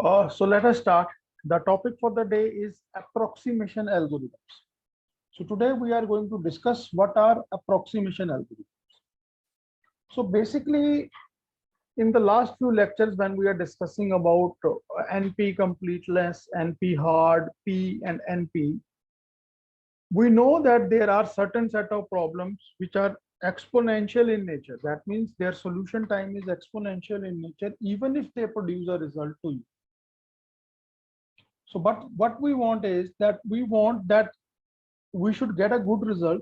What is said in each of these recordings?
So let us start. The topic for the day is approximation algorithms. So today we are going to discuss what are approximation algorithms. So basically, in the last few lectures, when we are discussing about NP completeness, NP hard, P and NP, we know that there are certain set of problems which are exponential in nature. That means their solution time is exponential in nature, even if they produce a result to you. So, but what we want is that we should get a good result,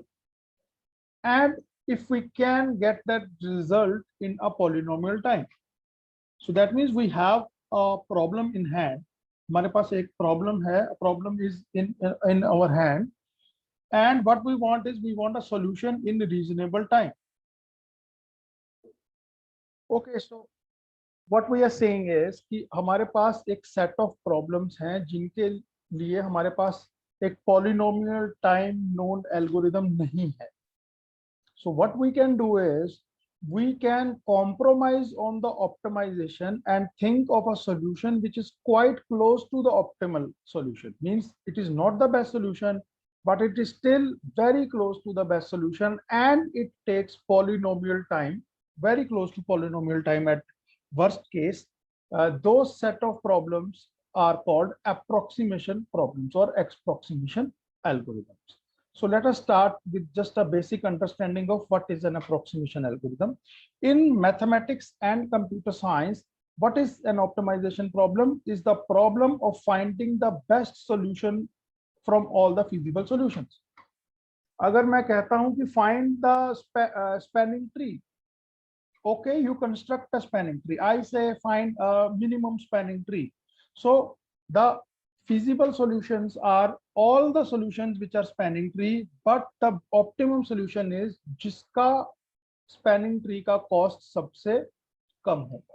and if we can get that result in a polynomial time. So that means we have a problem in hand. हमारे पास एक problem है, a problem is in our hand, and what we want is we want a solution in reasonable time. Okay, so what we are saying is कि हमारे पास एक set of problems हैं जिनके लिए हमारे पास एक polynomial time known algorithm नहीं है. So what we can do is we can compromise on the optimization and think of a solution which is quite close to the optimal solution. Means it is not the best solution, but it is still very close to the best solution, and it takes polynomial time, very close to polynomial time at worst case. Those set of problems are called approximation problems or approximation algorithms. So let us start with just a basic understanding of what is an approximation algorithm. In mathematics and computer science, what is an optimization problem? Is the problem of finding the best solution from all the feasible solutions. अगर मैं कहता हूं कि find the spanning tree, okay, you construct a spanning tree. I say find a minimum spanning tree. So the feasible solutions are all the solutions which are spanning tree, but the optimum solution is जिसका spanning tree का cost सबसे कम होगा.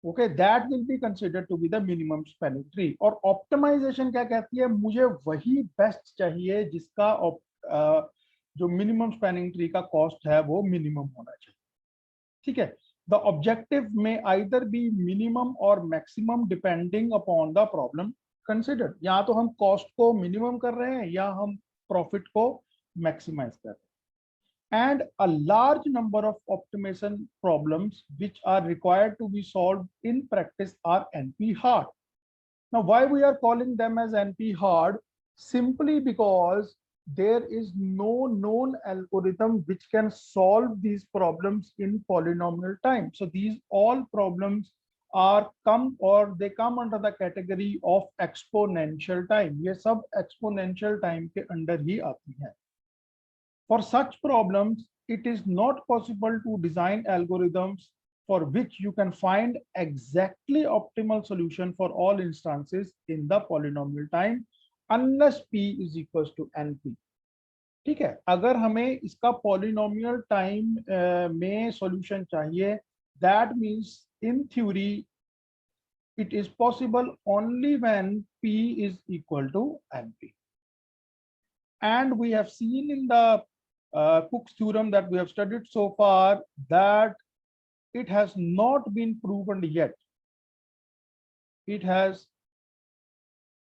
Okay, that will be considered to be the minimum spanning tree. और optimization क्या कहती है? मुझे वही best चाहिए जिसका जो minimum spanning tree का cost है वो minimum होना चाहिए. ठीक है. The objective may either be minimum or maximum depending upon the problem considered. या तो हम cost को minimum कर रहे हैं या हम profit को maximize कर रहे हैं. And a large number of optimization problems which are required to be solved in practice are NP hard. Now, why we are calling them as NP hard? Simply because there is no known algorithm which can solve these problems in polynomial time. So these all problems are come under the category of exponential time. ये सब exponential time के अंदर ही आती हैं. For such problems, it is not possible to design algorithms for which you can find exactly optimal solution for all instances in the polynomial time unless P is equals to NP. ठीक है. अगर हमें इसका polynomial time में solution चाहिए, that means in theory it is possible only when P is equal to NP. And we have seen in the Cook's theorem that we have studied so far that it has not been proven yet. It has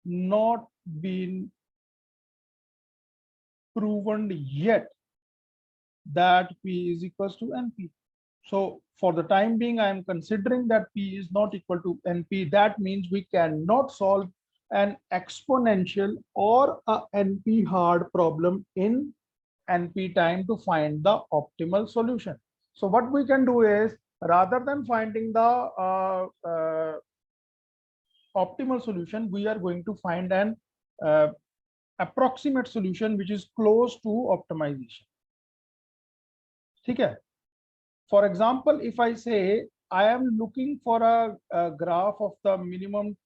not been proven yet that P is equals to NP. So for the time being, I am considering that P is not equal to NP. That means we cannot solve an exponential or a NP hard problem in NP time to find the optimal solution. So what we can do is, rather than finding the optimal solution, we are going to find an approximate solution which is close to optimization. ठीक है. For example, if I say I am looking for a graph of the minimum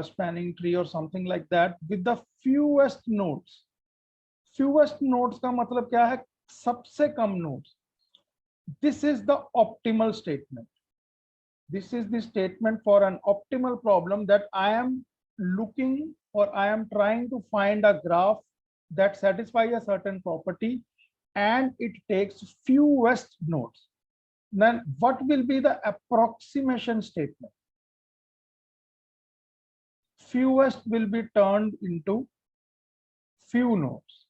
spanning tree or something like that with the fewest nodes. Fewest nodes का मतलब क्या है? सबसे कम nodes. This is the optimal statement. This is the statement for an optimal problem, that I am looking or I am trying to find a graph that satisfies a certain property and it takes fewest nodes. Then what will be the approximation statement? fewest will be turned into few nodes.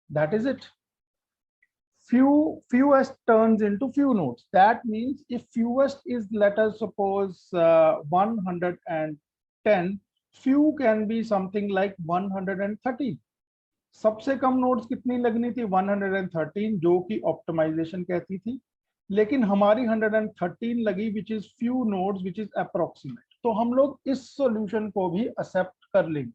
That is it. Fewest turns into few nodes. That means if fewest is, let us suppose 110, few can be something like 113. सबसे कम nodes कितनी लगनी थी 113, जो कि optimisation कहती थी, लेकिन हमारी 113 लगी which is few nodes which is approximate, तो हम लोग इस सॉल्यूशन को भी एक्सेप्ट कर लेंगे।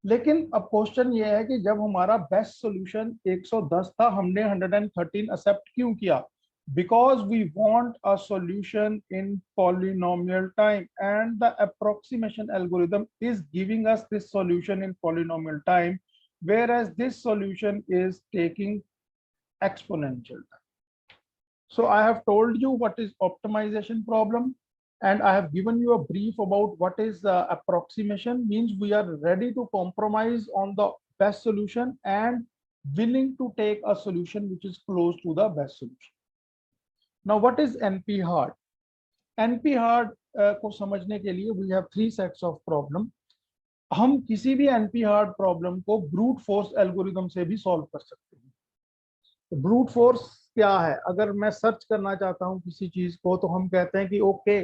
लेकिन अब क्वेश्चन ये है कि जब हमारा बेस्ट सॉल्यूशन 110 था, हमने 113 एक्सेप्ट क्यों किया? Because we want a solution in polynomial time, and the approximation algorithm is giving us this solution in polynomial time, whereas this solution is taking exponential time. So I have told you what is optimization problem, and I have given you a brief about what is approximation. Means we are ready to compromise on the best solution and willing to take a solution which is close to the best solution. Now what is NP hard? NP hard को समझने के लिए we have 3 sets of problem. हम किसी भी NP hard problem को brute force algorithm से भी solve कर सकते हैं। तो brute force क्या है? अगर मैं सर्च करना चाहता हूं किसी चीज को, तो हम कहते हैं कि ओके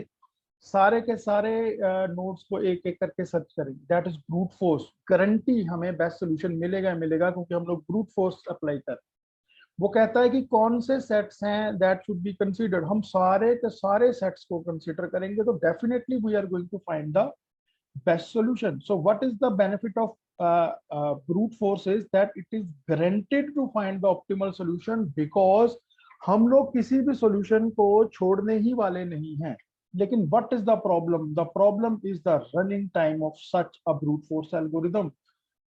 सारे के सारे नोड्स को एक एक करके सर्च करेंगे, that is brute force. Guarantee हमें बेस्ट सोल्यूशन मिलेगा मिलेगा क्योंकि हम लोग ब्रूट फोर्स अप्लाई कर। वो कहता है कि कौन से सेट्स हैं दैट शुड बी कंसीडर्ड, हम सारे के सारे सेट्स को कंसीडर करेंगे, तो definitely we are going to find the best solution. So what is the benefit of brute force is that it is guaranteed to find the optimal solution, because हम लोग किसी भी solution को छोड़ने ही वाले नहीं हैं. लेकिन what is the problem? The problem is the running time of such a brute force algorithm.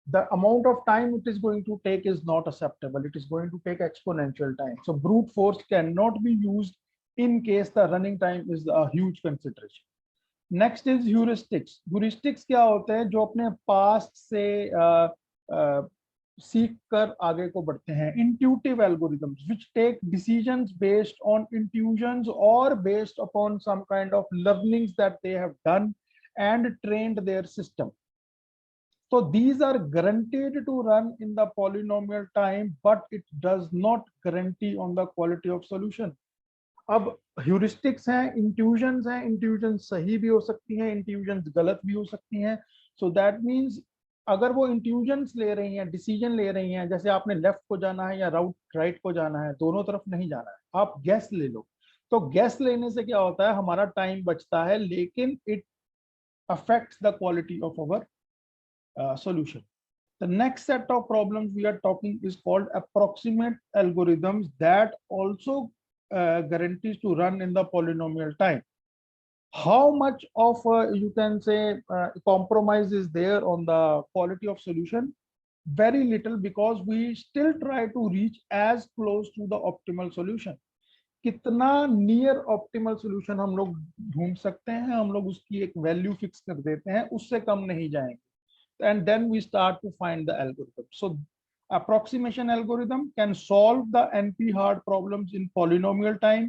The amount of time it is going to take is not acceptable. It is going to take exponential time. So brute force cannot be used in case the running time is a huge consideration. Next is heuristics. Heuristics क्या होते हैं? जो अपने past से सीख कर आगे को बढ़ते हैं. Intuitive algorithms which take decisions based on intuitions और based upon some kind of learnings that they have done and trained their system. So these are guaranteed to run in the polynomial time, but it does not guarantee on the quality of solution. अब heuristics हैं, इंट्यूजन्स हैं, इंट्यूजन्स सही भी हो सकती हैं, इंट्यूजन्स गलत भी हो सकती हैं. सो दैट मींस अगर वो इंट्यूजन्स ले रही हैं, डिसीजन ले रही हैं, जैसे आपने लेफ्ट को जाना है या राइट को जाना है, दोनों तरफ नहीं जाना है, आप गैस ले लो. तो गैस लेने से क्या होता है? हमारा टाइम बचता है, लेकिन it affects the quality of our solution. The next set of problems we are talking is called approximate algorithms that also guarantees to run in the polynomial time. How much of you can say compromise is there on the quality of solution? Very little, because we still try to reach as close to the optimal solution. कितना near optimal solution हम लोग ढूंढ सकते हैं, हम लोग उसकी एक वैल्यू फिक्स कर देते हैं, उससे कम नहीं जाएंगे. And then we start to find the algorithm. So approximation algorithm can solve the NP-hard problems in polynomial time.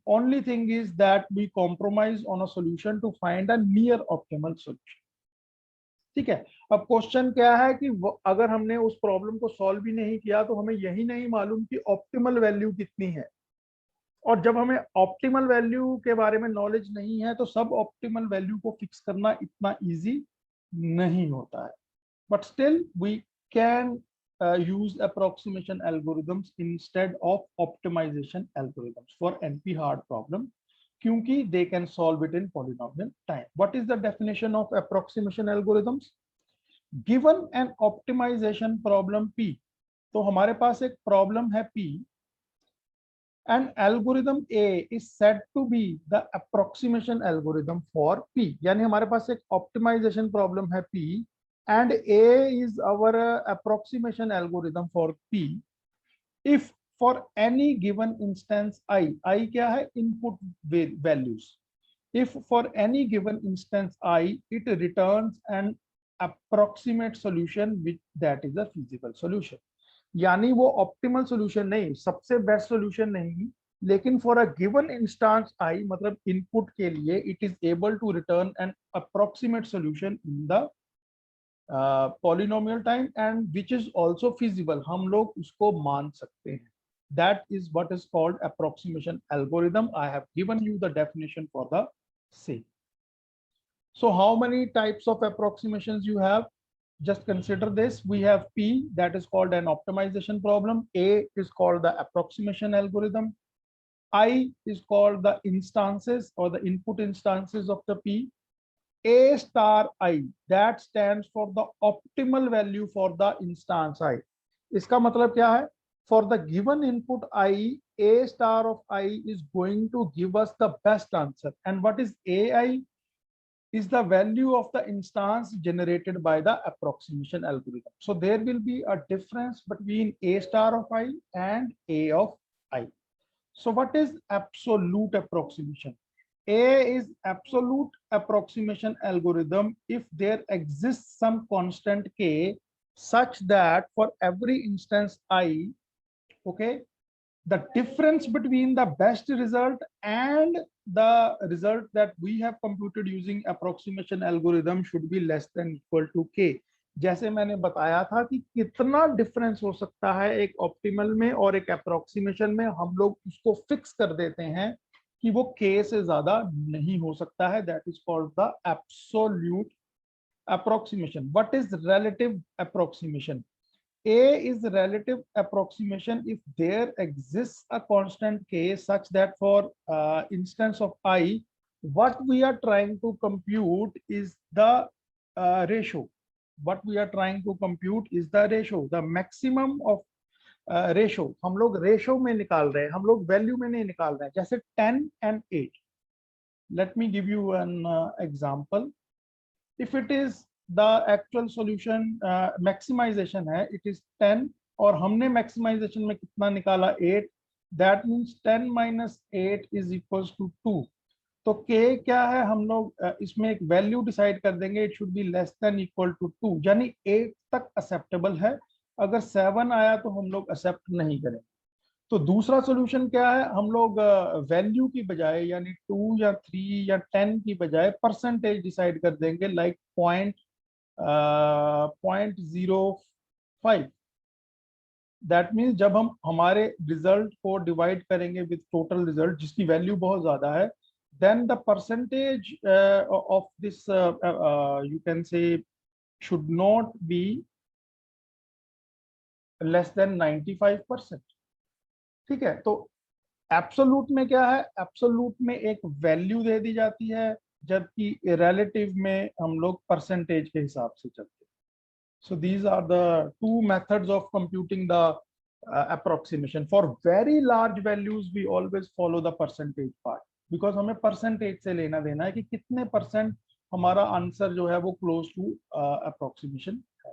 Only thing is that we compromise on a solution to find a near optimal solution. ठीक है. अब question क्या है कि अगर हमने उस problem को सॉल्व भी नहीं किया तो हमें यही नहीं मालूम कि ऑप्टिमल वैल्यू कितनी है. और जब हमें ऑप्टिमल वैल्यू के बारे में नॉलेज नहीं है, तो सब ऑप्टिमल वैल्यू को फिक्स करना इतना इजी नहीं होता है. But still we can use approximation algorithms instead of optimization algorithms for NP-hard problem, क्योंकि they can solve it in polynomial time. What is the definition of approximation algorithms? Given an optimization problem P, तो हमारे पास एक problem है P, and algorithm A is said to be the approximation algorithm for P. यानी हमारे पास एक optimization problem है P, and A is our approximation algorithm for P. If for any given instance I क्या है? Input values. If for any given instance I, it returns an approximate solution which that is a feasible solution. यानी वो optimal solution नहीं, सबसे best solution नहीं, लेकिन for a given instance I मतलब input के लिए it is able to return an approximate solution in the polynomial time and which is also feasible, हम लोग उसको मान सकते हैं. That is what is called approximation algorithm. I have given you the definition for the same. So how many types of approximations you have? Just consider this. We have P, that is called an optimization problem. A is called the approximation algorithm. I is called the instances or the input instances of the P. A star I, that stands for the optimal value for the instance I. इसका मतलब क्या है? For the given input I, A star of I is going to give us the best answer. And what is AI? Is the value of the instance generated by the approximation algorithm. So there will be a difference between A star of I and A of I. So what is absolute approximation? A is absolute approximation algorithm if there exists some constant K such that for every instance I, okay, the difference between the best result and the result that we have computed using approximation algorithm should be less than equal to K. जैसे मैंने बताया था कि कितना difference हो सकता है एक ऑप्टिमल में और एक अप्रोक्सीमेशन में, हम लोग उसको फिक्स कर देते हैं कि वो K से ज्यादा नहीं हो सकता है. That is called the absolute approximation. What is relative approximation? A is relative approximation if there exists a constant K such that for instance of I, what we are trying to compute is the ratio. What we are trying to compute is the ratio, the maximum of ratio. हम लोग ratio में निकाल रहे हैं, हम लोग value में नहीं निकाल रहे हैं. जैसे 10 and 8. Let me give you an example. If it is the actual solution maximization है, it is 10 और हमने maximization में कितना निकाला 8, that means 10 minus 8 is equals to 2. तो k क्या है, हम लोग इसमें एक वैल्यू डिसाइड कर देंगे, it should be less than equal to 2, यानी 8 तक एक्सेप्टेबल है. अगर 7 आया तो हम लोग एक्सेप्ट नहीं करें. तो दूसरा सॉल्यूशन क्या है, हम लोग वैल्यू की बजाय यानी 2 या 3 या 10 की बजाय परसेंटेज डिसाइड कर देंगे, लाइक 0.05. दैट मीन्स जब हम हमारे रिजल्ट को डिवाइड करेंगे विद टोटल रिजल्ट जिसकी वैल्यू बहुत ज्यादा है, then the percentage of this you can say should not be less than 95%. ठीक है, तो एब्सोल्यूट में क्या है, एब्सोल्यूट में एक वैल्यू दे दी जाती है, जबकि रिलेटिव में हम लोग परसेंटेज के हिसाब से चलते हैं. So these are the two methods of computing the approximation. For very large values we always follow the percentage part, because हमें परसेंटेज से लेना देना है कि कितने परसेंट हमारा आंसर जो है वो क्लोज टू approximation है.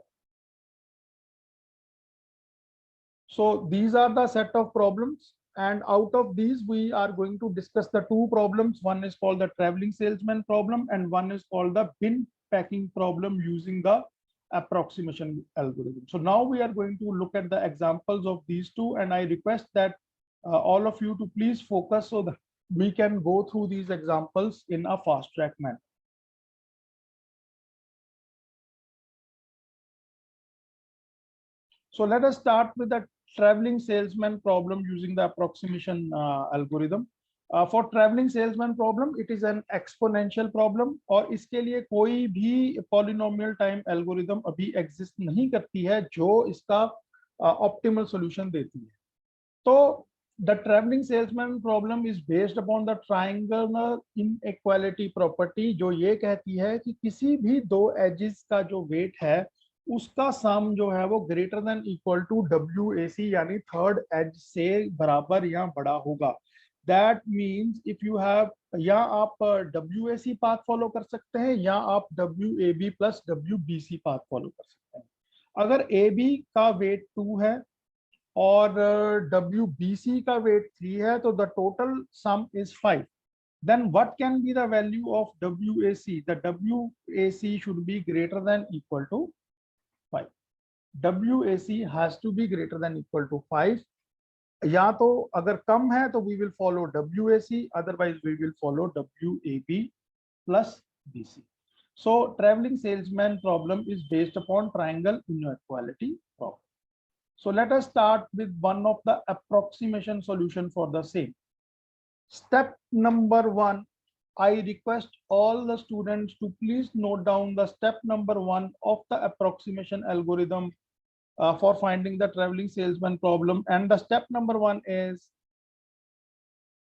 So these are the set of problems, and out of these we are going to discuss the two problems. One is called the traveling salesman problem and one is called the bin packing problem using the approximation algorithm. So now we are going to look at the examples of these two, and I request that all of you to please focus so that we can go through these examples in a fast track manner. So let us start with the traveling salesman problem using the approximation algorithm. For traveling salesman problem, it is an exponential problem और इसके लिए कोई भी polynomial time algorithm अभी exist नहीं करती है जो इसका optimal solution देती है. तो the traveling salesman problem is based upon the triangular inequality property, जो ये कहती है कि किसी भी दो edges का जो weight है उसका सम जो है वो greater than equal to WAC यानी थर्ड एज से बराबर या बड़ा होगा. That means if you have, या आप WAC पाथ फॉलो कर सकते हैं या आप WAB plus WBC path follow कर सकते हैं. अगर AB का वेट 2 है और WBC का वेट 3 है तो the total sum is 5. Then what can be the value of WAC? The WAC should be greater than equal to 5. WAC has to be greater than equal to 5. या तो अगर कम है तो we will follow WAC, otherwise we will follow WAB plus BC. So traveling salesman problem is based upon triangle inequality problem. So let us start with one of the approximation solution for the same. Step number 1, I request all the students to please note down the step number 1 of the approximation algorithm for finding the traveling salesman problem. And the step number 1 is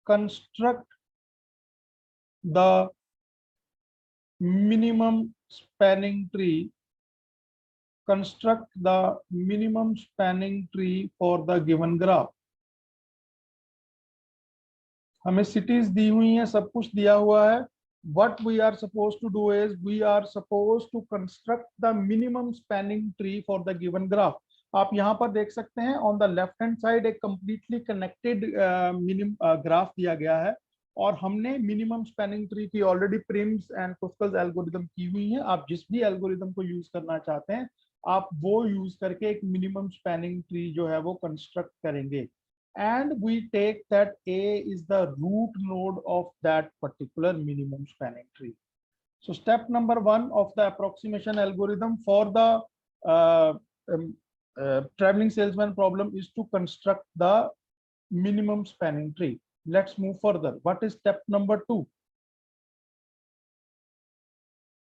construct the minimum spanning tree. Construct the minimum spanning tree for the given graph. हमें cities दी हुई हैं, सब कुछ दिया हुआ है. What we are supposed to do is we are supposed to construct the minimum spanning tree for the given graph. आप यहाँ पर देख सकते हैं on the left hand side एक completely connected minimum graph दिया गया है और हमने मिनिमम स्पैनिंग ट्री की already Prim's and Kruskal's algorithm की हुई है. आप जिस भी एल्गोरिथम को यूज करना चाहते हैं आप वो यूज करके एक मिनिमम स्पैनिंग ट्री जो है वो कंस्ट्रक्ट करेंगे. And we take that A is the root node of that particular minimum spanning tree. So step number 1 of the approximation algorithm for the traveling salesman problem is to construct the minimum spanning tree. Let's move further. What is step number 2?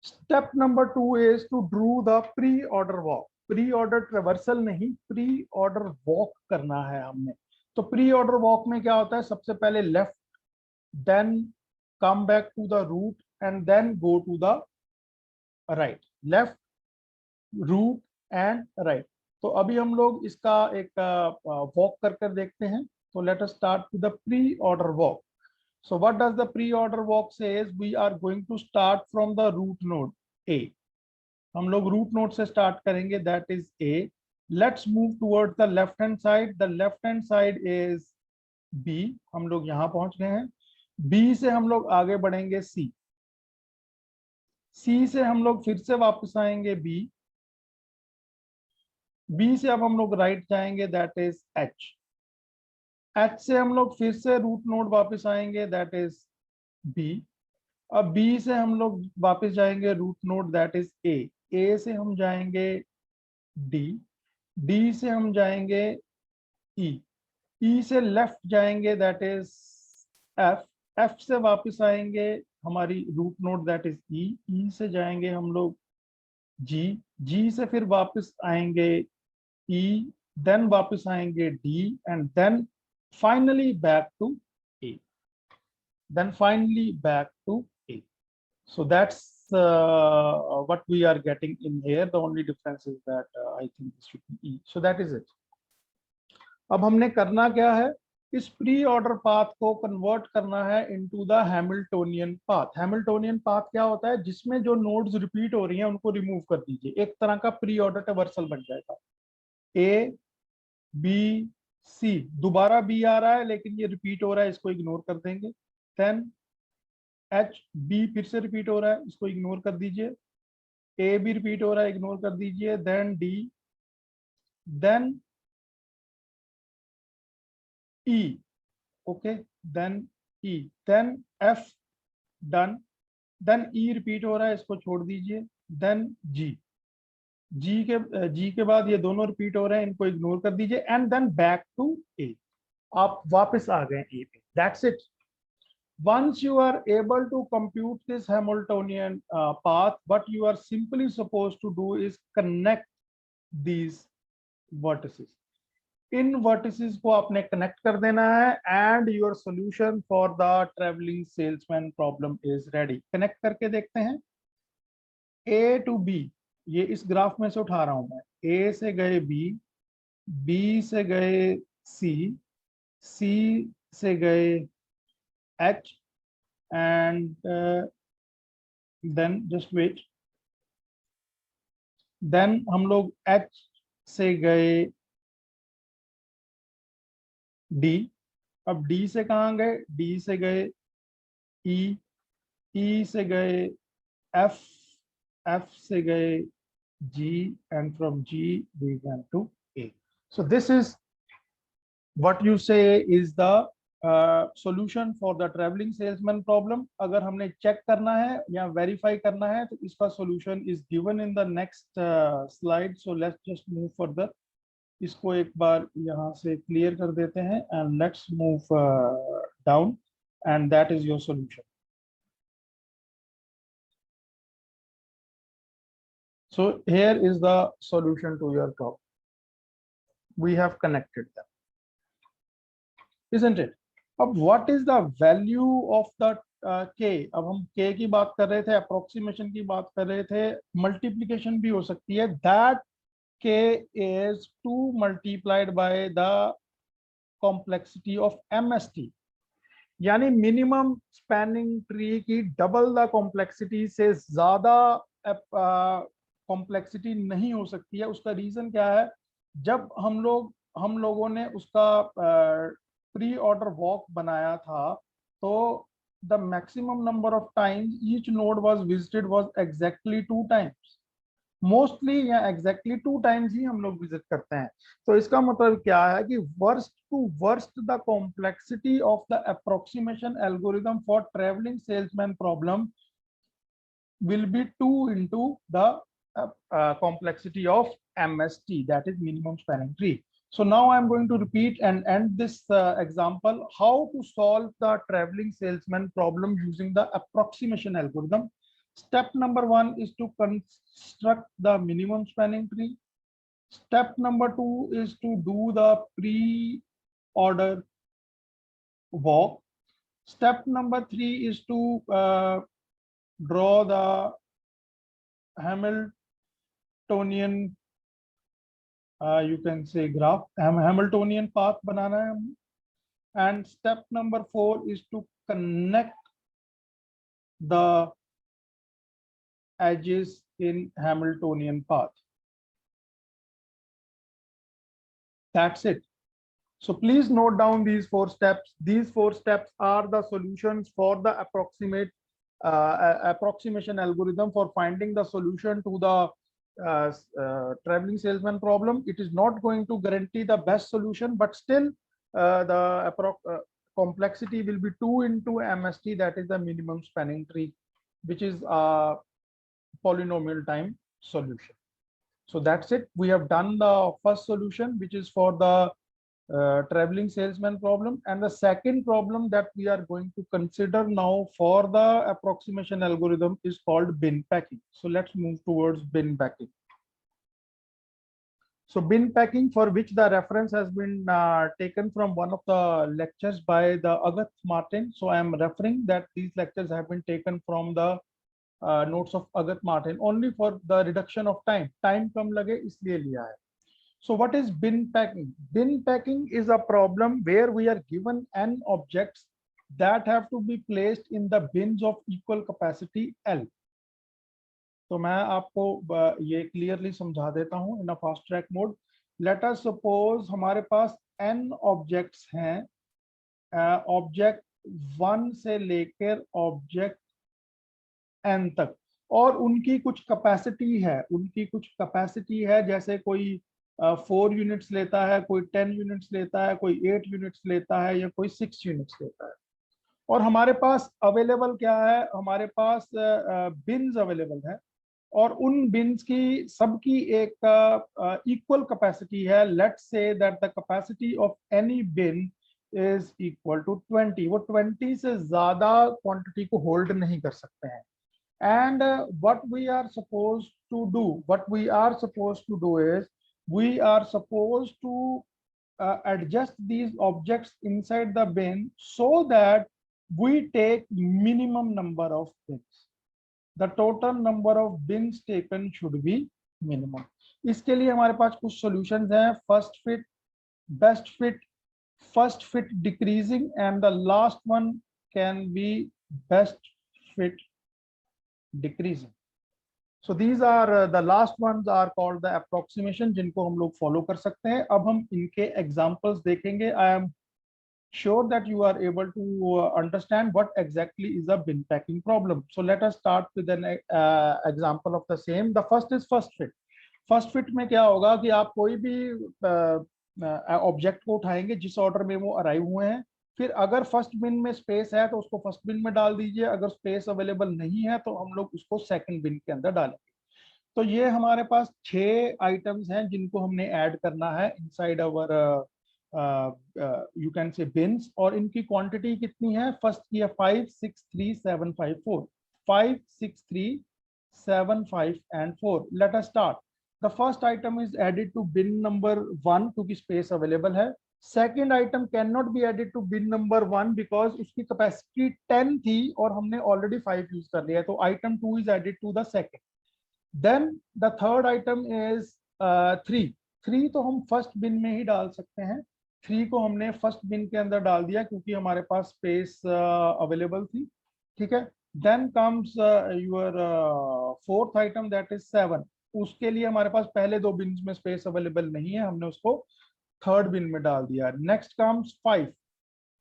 Step number 2 is to do the pre-order walk. Pre-order traversal नहीं, pre-order walk करना है हमने. तो pre order walk में क्या होता है, सबसे पहले left, then come back to the root and then go to the right. Left, root and right. तो अभी हम लोग इसका एक वॉक कर देखते हैं. तो let us start with the pre order walk. So what does the pre-order walk says? We are going to start from the root node A. हम लोग root node से start करेंगे, that is A. Let's move towards the left hand side. The left hand side is B. हम लोग यहाँ पहुंच गए हैं. B से हम लोग आगे बढ़ेंगे C. C से हम लोग फिर से वापस आएंगे B. B से अब हम लोग राइट जाएंगे, that is H. H से हम लोग फिर से रूट नोड वापस आएंगे, दैट इज B. अब B से हम लोग वापस जाएंगे root node, that is A. A से हम जाएंगे D. D से हम जाएंगे E. E से लेफ्ट जाएंगे, दैट इज F. F से वापस आएंगे हमारी root node, that is E. E से जाएंगे हम लोग G. G से फिर वापस आएंगे E. देन वापस आएंगे D and then finally back to A. Then finally back to A. So that's what we are getting in here. The only difference is that I think this should be E. So that is it. अब हमने करना क्या है, इस pre order path को convert करना है into the Hamiltonian path. Hamiltonian path क्या होता है, जिसमें जो नोड्स रिपीट हो रही हैं उनको रिमूव कर दीजिए. एक तरह का प्री ऑर्डर ट्रावर्सल बन जाएगा. A, B, C. दोबारा B आ रहा है लेकिन ये रिपीट हो रहा है, इसको इग्नोर कर देंगे. देन H, B फिर से रिपीट हो रहा है, इसको इग्नोर कर दीजिए. A भी रिपीट हो रहा है, इग्नोर कर दीजिए. Then D, then E. Okay, then E, then F. Done. Then E repeat हो रहा है, इसको छोड़ दीजिए. Then G. G के बाद ये दोनों रिपीट हो रहे हैं, इनको इग्नोर कर दीजिए. And then back to A. आप वापस आ गए A पे. That's it. Once you are able to compute this Hamiltonian path, what you are simply supposed to do is connect these vertices. In vertices को आपने connect कर देना है and your solution for the traveling salesman problem is ready. Connect करके देखते हैं. A to B, ये इस ग्राफ में से उठा रहा हूं मैं. A से गए B, B से गए C, C से गए H and then just wait. Then हम लोग H से गए D. अब D से कहाँ गए, D से गए E, E से गए F, F से गए G and from G we went to A. So this is what you say is the solution for the traveling salesman problem. अगर हमने check करना है या verify करना है तो इसका solution is given in the next slide. So let's just move further. इसको एक बार यहाँ से clear कर देते हैं and let's move down, and that is your solution. So here is the solution to your problem. We have connected them, isn't it? अब what is the value of the k? अब हम k की बात कर रहे थे, approximation की बात कर रहे थे, multiplication भी हो सकती है. That k is 2 multiplied by the complexity of MST. यानी मिनिमम स्पैनिंग ट्री की डबल द कॉम्प्लेक्सिटी से ज्यादा कॉम्प्लेक्सिटी नहीं हो सकती है. उसका रीजन क्या है? जब हम लोगों ने उसका प्री ऑर्डर वॉक बनाया था तो the maximum number of times each node was visited was exactly 2 times. Mostly या एग्जैक्टली 2 टाइम्स ही हम लोग विजिट करते हैं. तो इसका मतलब क्या है कि worst to worst the complexity of the approximation algorithm for travelling salesman problem will be 2 into the complexity of MST, that is minimum spanning tree. So now I'm going to repeat and end this example, how to solve the traveling salesman problem using the approximation algorithm. Step number 1 is to construct the minimum spanning tree. Step number 2 is to do the pre-order walk. Step number 3 is to draw the Hamiltonian, you can say graph, Hamiltonian path banana hai. And step number 4 is to connect the edges in Hamiltonian path. That's it. So please note down these 4 steps. These 4 steps are the solutions for the approximation algorithm for finding the solution to the traveling salesman problem. It is not going to guarantee the best solution, but still the complexity will be 2 into MST, that is the minimum spanning tree, which is a polynomial time solution. So that's it. We have done the first solution, which is for the traveling salesman problem, and the second problem that we are going to consider now for the approximation algorithm is called bin packing. So let's move towards bin packing. So bin packing, for which the reference has been taken from one of the lectures by the Agat Martin. So I am referring that these lectures have been taken from the notes of Agat Martin only for the reduction of time. Time kam lage isliye liya hai. So what is bin packing? Bin packing is a problem where we are given n objects that have to be placed in the bins of equal capacity L. तो मैं आपको ये clearly समझा देता हूँ in a fast track mode. Let us suppose हमारे पास n objects हैं, ऑब्जेक्ट 1 से लेकर ऑब्जेक्ट n तक, और उनकी कुछ कैपेसिटी है. जैसे कोई 4 यूनिट्स लेता है, कोई 10 यूनिट्स लेता है, कोई 8 यूनिट्स लेता है, या कोई 6 यूनिट्स लेता है. और हमारे पास अवेलेबल क्या है? हमारे पास बिन्स अवेलेबल है, और उन बिन्स की सबकी एक इक्वल कैपेसिटी है. Let's say that the capacity of any bin is equal to 20. वो 20 से ज्यादा क्वांटिटी को होल्ड नहीं कर सकते हैं. And what we are supposed to do is we are supposed to adjust these objects inside the bin so that we take minimum number of bins. The total number of bins taken should be minimum. इसके लिए हमारे पास कुछ solutions हैं. First fit, best fit, first fit decreasing, and the last one can be best fit decreasing. So these are the last ones are called the approximation, जिनको हम लोग follow कर सकते हैं. अब हम इनके examples देखेंगे. I am sure that you are able to understand what exactly is a bin packing problem. So let us start with an example of the same. The first is first fit. First fit में क्या होगा कि आप कोई भी object को उठाएंगे जिस ऑर्डर में वो अराइव हुए हैं, फिर अगर फर्स्ट बिन में स्पेस है तो उसको फर्स्ट बिन में डाल दीजिए, अगर स्पेस अवेलेबल नहीं है तो हम लोग उसको सेकंड बिन के अंदर डालेंगे। तो ये हमारे पास 6 आइटम्स हैं जिनको हमने ऐड करना है इनसाइड अवर यू कैन से बिन्स, और इनकी क्वांटिटी कितनी है? फर्स्ट की है 5 6 3 7 5 4, 5 6 3 7 5 and 4. Let us start. The first item is added to bin number 1 क्योंकि स्पेस अवेलेबल है। Second item can not be added to bin number 1 because उसकी कैपेसिटी 10 थी और हमने ऑलरेडी 5 यूज कर लिया है, तो item 2 is added to the second. Then the third item is 3। 3 तो हम फर्स्ट बिन में ही डाल सकते हैं, 3 को हमने फर्स्ट बिन के अंदर डाल दिया क्योंकि हमारे पास स्पेस अवेलेबल थी, ठीक है। Then comes your fourth item that is 7। उसके लिए हमारे पास पहले 2 बिन्स में स्पेस अवेलेबल नहीं है, हमने उसको थर्ड बिन में डाल दिया। नेक्स्ट कम्स 5,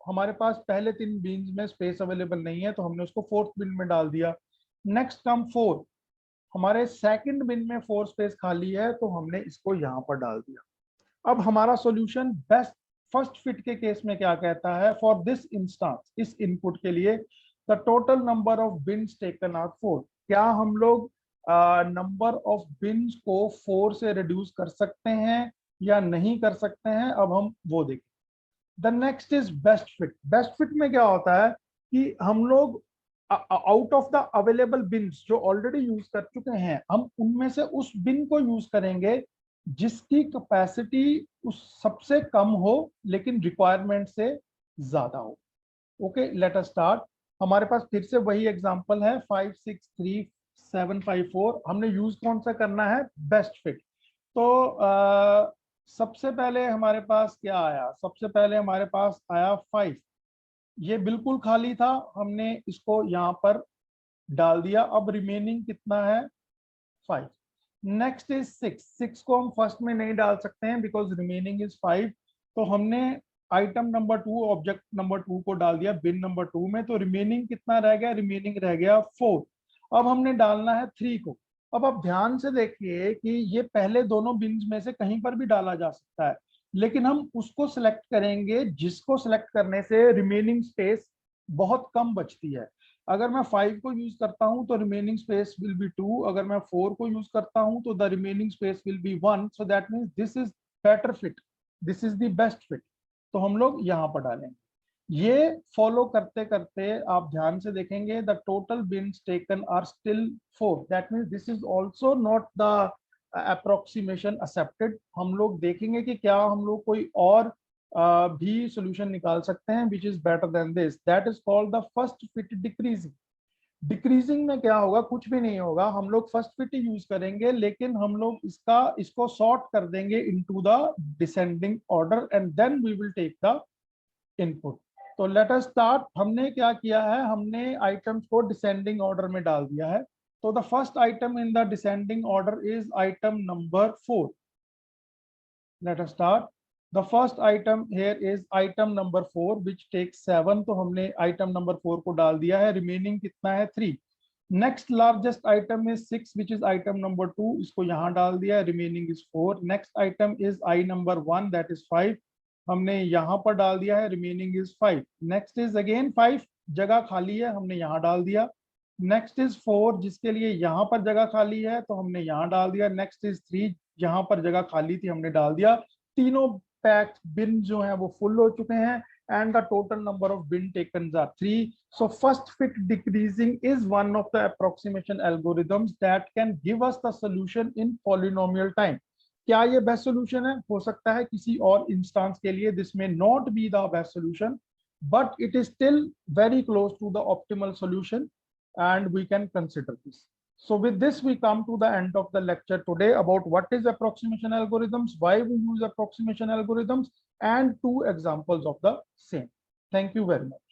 हमारे पास पहले 3 बिन्स में स्पेस अवेलेबल नहीं है तो हमने उसको फोर्थ बिन में डाल दिया। नेक्स्ट कम 4, हमारे सेकंड बिन में 4 स्पेस खाली है तो हमने इसको यहाँ पर डाल दिया। अब हमारा सॉल्यूशन बेस्ट फर्स्ट फिट के केस में क्या कहता है? फॉर दिस इंस्टेंस, इस इनपुट के लिए the total number of bins taken are 4। क्या हम लोग नंबर ऑफ बिन्स को 4 से रिड्यूस कर सकते हैं या नहीं कर सकते हैं? अब हम वो देखें। The next is best fit. Best fit में क्या होता है कि हम लोग out of the available beans जो ऑलरेडी यूज कर चुके हैं, हम उनमें से उस बिन को यूज करेंगे जिसकी कैपेसिटी उस सबसे कम हो लेकिन रिक्वायरमेंट से ज्यादा हो। Okay, late us start. हमारे पास फिर से वही एग्जांपल है 5 6 3 7 5 4। हमने यूज कौन सा करना है? Best fit. तो सबसे पहले हमारे पास क्या आया? सबसे पहले हमारे पास आया 5, ये बिल्कुल खाली था, हमने इसको यहाँ पर डाल दिया। अब रिमेनिंग कितना है? 5। Next is 6। 6 को हम फर्स्ट में नहीं डाल सकते हैं बिकॉज रिमेनिंग इज 5, तो हमने आइटम नंबर 2 ऑब्जेक्ट नंबर 2 को डाल दिया बिन नंबर 2 में। तो रिमेनिंग कितना रह गया? रिमेनिंग रह गया 4। अब हमने डालना है 3 को। अब आप ध्यान से देखिए कि ये पहले दोनों बिन्स में से कहीं पर भी डाला जा सकता है, लेकिन हम उसको सिलेक्ट करेंगे जिसको सिलेक्ट करने से रिमेनिंग स्पेस बहुत कम बचती है। अगर मैं 5 को यूज करता हूं तो रिमेनिंग स्पेस विल बी 2, अगर मैं 4 को यूज करता हूं तो the remaining space will be 1। So that means this is better fit, this is the best fit. तो हम लोग यहाँ पर डालेंगे। ये फॉलो करते करते आप ध्यान से देखेंगे the total bins taken are still 4। That means this is also not the approximation accepted. हम लोग देखेंगे कि क्या हम लोग कोई और भी सॉल्यूशन निकाल सकते हैं which is better than this. That is called the first fit decreasing. Decreasing में क्या होगा? कुछ भी नहीं होगा, हम लोग फर्स्ट फिट यूज करेंगे लेकिन हम लोग इसको सॉर्ट कर देंगे into the descending order and then we will take the input. तो लेट अस स्टार्ट। हमने क्या किया है? हमने आइटम्स को डिसेंडिंग ऑर्डर में डाल दिया है। तो the first item in the descending order is item number 4। Late us start. The first item here is item number 4 which takes 7, तो हमने item number 4 को डाल दिया है। remaining कितना है? 3। next largest item is 6 which is item number 2, इसको यहाँ डाल दिया है। remaining is 4। next item is I number 1 that is 5, हमने यहाँ पर डाल दिया है। remaining is 5। next is again 5, जगह खाली है, हमने यहाँ डाल दिया। next is 4 जिसके लिए यहाँ पर जगह खाली है तो हमने यहाँ डाल दिया। next is 3, यहाँ पर जगह खाली थी, हमने डाल दिया। तीनों पैक्ड बिन जो है वो फुल हो चुके हैं and the total number of bin taken are 3. So first fit decreasing is one of the approximation algorithms that can give us the solution in polynomial time. क्या ये बेस्ट सोल्यूशन है? हो सकता है किसी और इंस्टेंस के लिए दिस में not be the best solution, but it is still very close to the optimal solution and we can consider this. So with this we come to the end of the lecture today about what is approximation algorithms, why we use approximation algorithms, and 2 examples of the same. Thank you very much.